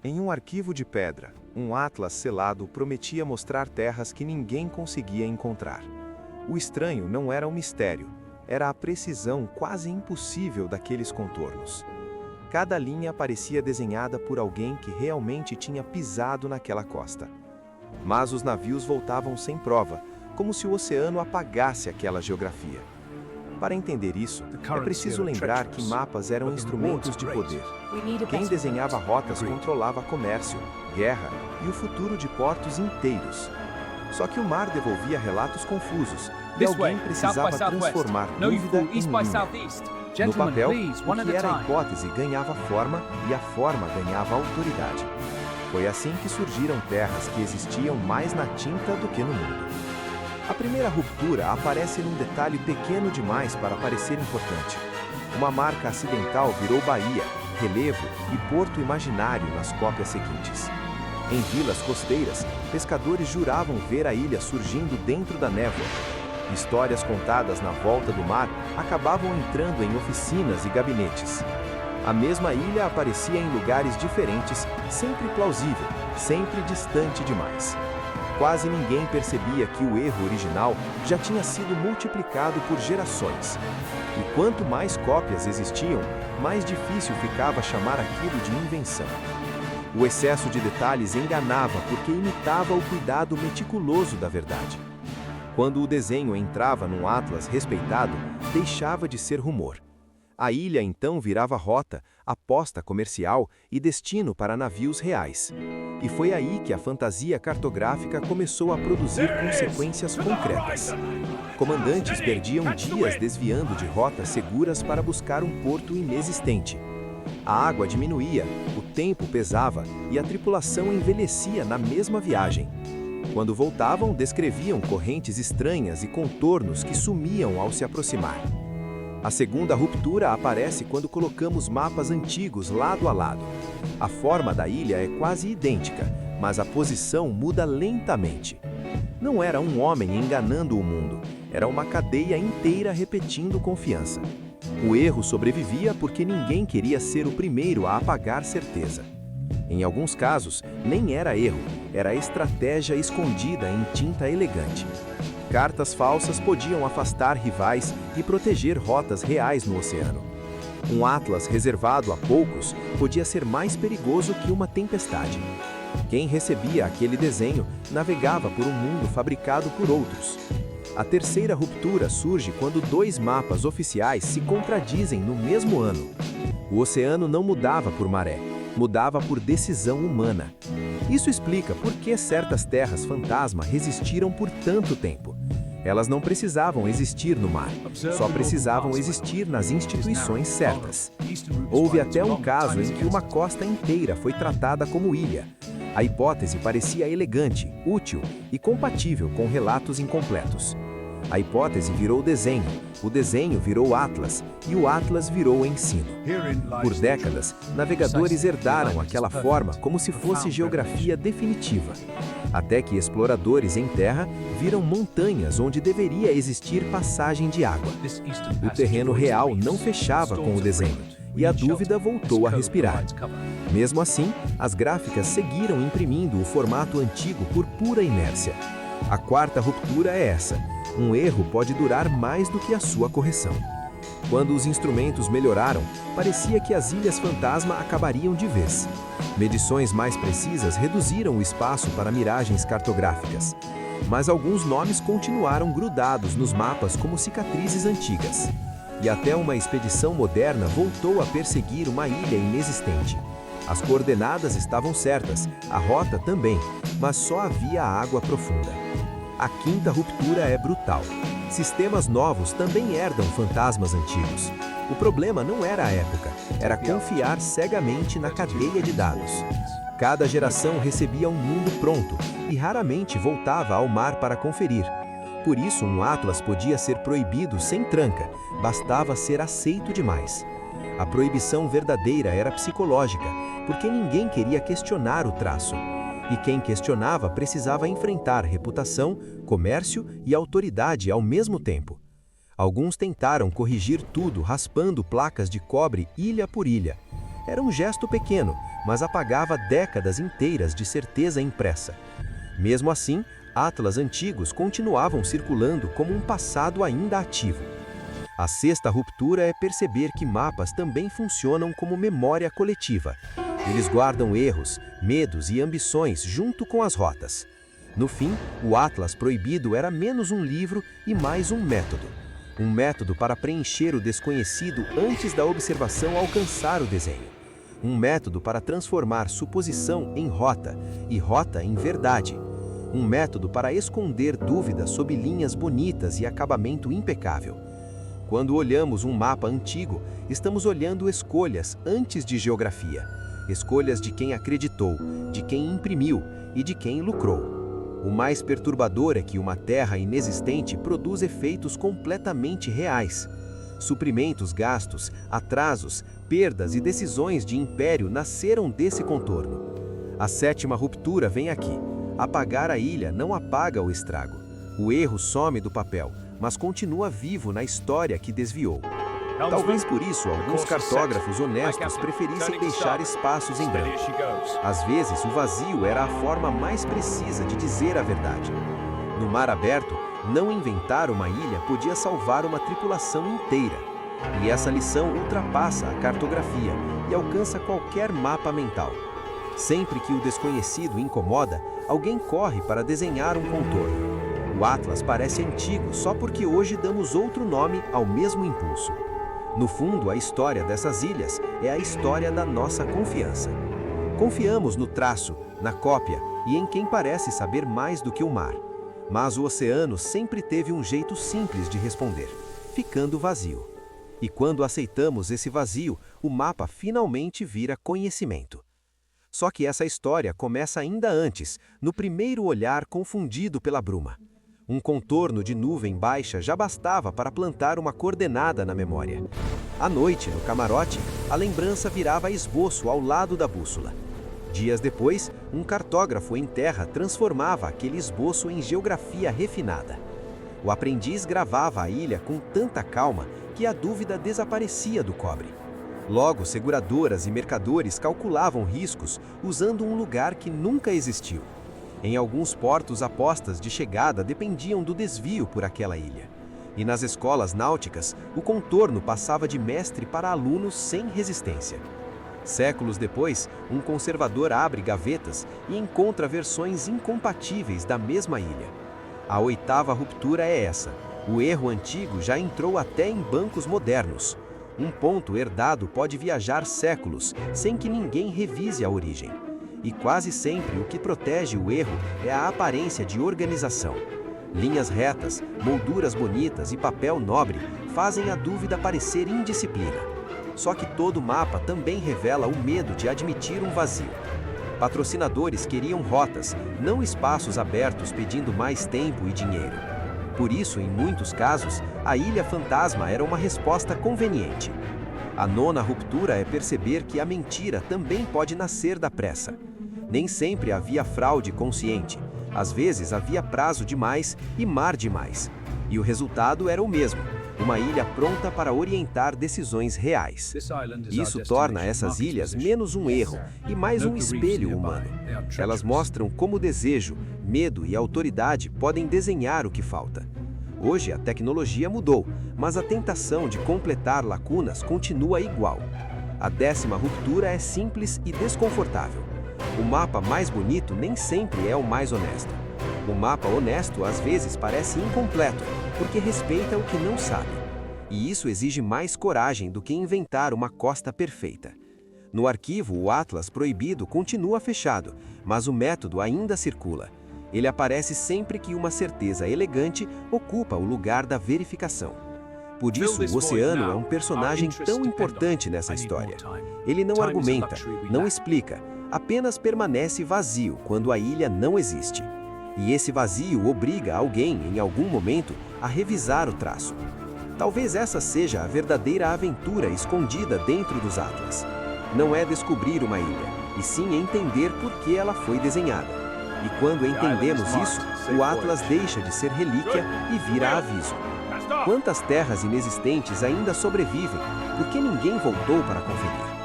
Em um arquivo de pedra, um atlas selado prometia mostrar terras que ninguém conseguia encontrar. O estranho não era o mistério, era a precisão quase impossível daqueles contornos. Cada linha parecia desenhada por alguém que realmente tinha pisado naquela costa. Mas os navios voltavam sem prova, como se o oceano apagasse aquela geografia. Para entender isso, é preciso lembrar que mapas eram instrumentos de poder. Quem desenhava rotas controlava comércio, guerra e o futuro de portos inteiros. Só que o mar devolvia relatos confusos e alguém precisava transformar dúvida em linha. No papel, o que era hipótese ganhava forma e a forma ganhava autoridade. Foi assim que surgiram terras que existiam mais na tinta do que no mundo. A primeira ruptura aparece num detalhe pequeno demais para parecer importante. Uma marca acidental virou baía, relevo e porto imaginário nas cópias seguintes. Em vilas costeiras, pescadores juravam ver a ilha surgindo dentro da névoa. Histórias contadas na volta do mar acabavam entrando em oficinas e gabinetes. A mesma ilha aparecia em lugares diferentes, sempre plausível, sempre distante demais. Quase ninguém percebia que o erro original já tinha sido multiplicado por gerações. E quanto mais cópias existiam, mais difícil ficava chamar aquilo de invenção. O excesso de detalhes enganava porque imitava o cuidado meticuloso da verdade. Quando o desenho entrava num atlas respeitado, deixava de ser rumor. A ilha então virava rota, aposta comercial e destino para navios reais. E foi aí que a fantasia cartográfica começou a produzir consequências concretas. Comandantes perdiam dias desviando de rotas seguras para buscar um porto inexistente. A água diminuía, o tempo pesava e a tripulação envelhecia na mesma viagem. Quando voltavam, descreviam correntes estranhas e contornos que sumiam ao se aproximar. A segunda ruptura aparece quando colocamos mapas antigos lado a lado. A forma da ilha é quase idêntica, mas a posição muda lentamente. Não era um homem enganando o mundo, era uma cadeia inteira repetindo confiança. O erro sobrevivia porque ninguém queria ser o primeiro a apagar certeza. Em alguns casos, nem era erro, era estratégia escondida em tinta elegante. Cartas falsas podiam afastar rivais e proteger rotas reais no oceano. Um atlas reservado a poucos podia ser mais perigoso que uma tempestade. Quem recebia aquele desenho navegava por um mundo fabricado por outros. A terceira ruptura surge quando dois mapas oficiais se contradizem no mesmo ano. O oceano não mudava por maré, mudava por decisão humana. Isso explica por que certas terras fantasma resistiram por tanto tempo. Elas não precisavam existir no mar, só precisavam existir nas instituições certas. Houve até um caso em que uma costa inteira foi tratada como ilha. A hipótese parecia elegante, útil e compatível com relatos incompletos. A hipótese virou desenho, o desenho virou atlas e o atlas virou ensino. Por décadas, navegadores herdaram aquela forma como se fosse geografia definitiva. Até que exploradores em terra viram montanhas onde deveria existir passagem de água. O terreno real não fechava com o desenho, e a dúvida voltou a respirar. Mesmo assim, as gráficas seguiram imprimindo o formato antigo por pura inércia. A quarta ruptura é essa. Um erro pode durar mais do que a sua correção. Quando os instrumentos melhoraram, parecia que as ilhas fantasma acabariam de vez. Medições mais precisas reduziram o espaço para miragens cartográficas. Mas alguns nomes continuaram grudados nos mapas como cicatrizes antigas. E até uma expedição moderna voltou a perseguir uma ilha inexistente. As coordenadas estavam certas, a rota também, mas só havia água profunda. A quinta ruptura é brutal. Sistemas novos também herdam fantasmas antigos. O problema não era a época, era confiar cegamente na cadeia de dados. Cada geração recebia um mundo pronto e raramente voltava ao mar para conferir. Por isso, um atlas podia ser proibido sem tranca, bastava ser aceito demais. A proibição verdadeira era psicológica, porque ninguém queria questionar o traço. E quem questionava precisava enfrentar reputação, comércio e autoridade ao mesmo tempo. Alguns tentaram corrigir tudo raspando placas de cobre ilha por ilha. Era um gesto pequeno, mas apagava décadas inteiras de certeza impressa. Mesmo assim, atlas antigos continuavam circulando como um passado ainda ativo. A sexta ruptura é perceber que mapas também funcionam como memória coletiva. Eles guardam erros, medos e ambições junto com as rotas. No fim, o Atlas Proibido era menos um livro e mais um método. Um método para preencher o desconhecido antes da observação alcançar o desenho. Um método para transformar suposição em rota e rota em verdade. Um método para esconder dúvidas sob linhas bonitas e acabamento impecável. Quando olhamos um mapa antigo, estamos olhando escolhas antes de geografia. Escolhas de quem acreditou, de quem imprimiu e de quem lucrou. O mais perturbador é que uma terra inexistente produz efeitos completamente reais. Suprimentos gastos, atrasos, perdas e decisões de império nasceram desse contorno. A sétima ruptura vem aqui. Apagar a ilha não apaga o estrago. O erro some do papel, mas continua vivo na história que desviou. Talvez por isso alguns cartógrafos honestos preferissem deixar espaços em branco. Às vezes, o vazio era a forma mais precisa de dizer a verdade. No mar aberto, não inventar uma ilha podia salvar uma tripulação inteira. E essa lição ultrapassa a cartografia e alcança qualquer mapa mental. Sempre que o desconhecido incomoda, alguém corre para desenhar um contorno. O Atlas parece antigo só porque hoje damos outro nome ao mesmo impulso. No fundo, a história dessas ilhas é a história da nossa confiança. Confiamos no traço, na cópia e em quem parece saber mais do que o mar. Mas o oceano sempre teve um jeito simples de responder, ficando vazio. E quando aceitamos esse vazio, o mapa finalmente vira conhecimento. Só que essa história começa ainda antes, no primeiro olhar confundido pela bruma. Um contorno de nuvem baixa já bastava para plantar uma coordenada na memória. À noite, no camarote, a lembrança virava esboço ao lado da bússola. Dias depois, um cartógrafo em terra transformava aquele esboço em geografia refinada. O aprendiz gravava a ilha com tanta calma que a dúvida desaparecia do cobre. Logo, seguradoras e mercadores calculavam riscos usando um lugar que nunca existiu. Em alguns portos, apostas de chegada dependiam do desvio por aquela ilha. E nas escolas náuticas, o contorno passava de mestre para alunos sem resistência. Séculos depois, um conservador abre gavetas e encontra versões incompatíveis da mesma ilha. A oitava ruptura é essa. O erro antigo já entrou até em bancos modernos. Um ponto herdado pode viajar séculos, sem que ninguém revise a origem. E quase sempre o que protege o erro é a aparência de organização. Linhas retas, molduras bonitas e papel nobre fazem a dúvida parecer indisciplina. Só que todo mapa também revela o medo de admitir um vazio. Patrocinadores queriam rotas, não espaços abertos pedindo mais tempo e dinheiro. Por isso, em muitos casos, a ilha fantasma era uma resposta conveniente. A nona ruptura é perceber que a mentira também pode nascer da pressa. Nem sempre havia fraude consciente. Às vezes havia prazo demais e mar demais. E o resultado era o mesmo, uma ilha pronta para orientar decisões reais. Isso torna essas ilhas menos um erro e mais um espelho humano. Elas mostram como desejo, medo e autoridade podem desenhar o que falta. Hoje a tecnologia mudou, mas a tentação de completar lacunas continua igual. A 10ª ruptura é simples e desconfortável. O mapa mais bonito nem sempre é o mais honesto. O mapa honesto às vezes parece incompleto, porque respeita o que não sabe. E isso exige mais coragem do que inventar uma costa perfeita. No arquivo, o Atlas Proibido continua fechado, mas o método ainda circula. Ele aparece sempre que uma certeza elegante ocupa o lugar da verificação. Por isso, o oceano é um personagem tão importante nessa história. Ele não argumenta, não explica, apenas permanece vazio quando a ilha não existe. E esse vazio obriga alguém, em algum momento, a revisar o traço. Talvez essa seja a verdadeira aventura escondida dentro dos Atlas. Não é descobrir uma ilha, e sim entender por que ela foi desenhada. E quando entendemos isso, o Atlas deixa de ser relíquia e vira aviso. Quantas terras inexistentes ainda sobrevivem, porque ninguém voltou para conferir?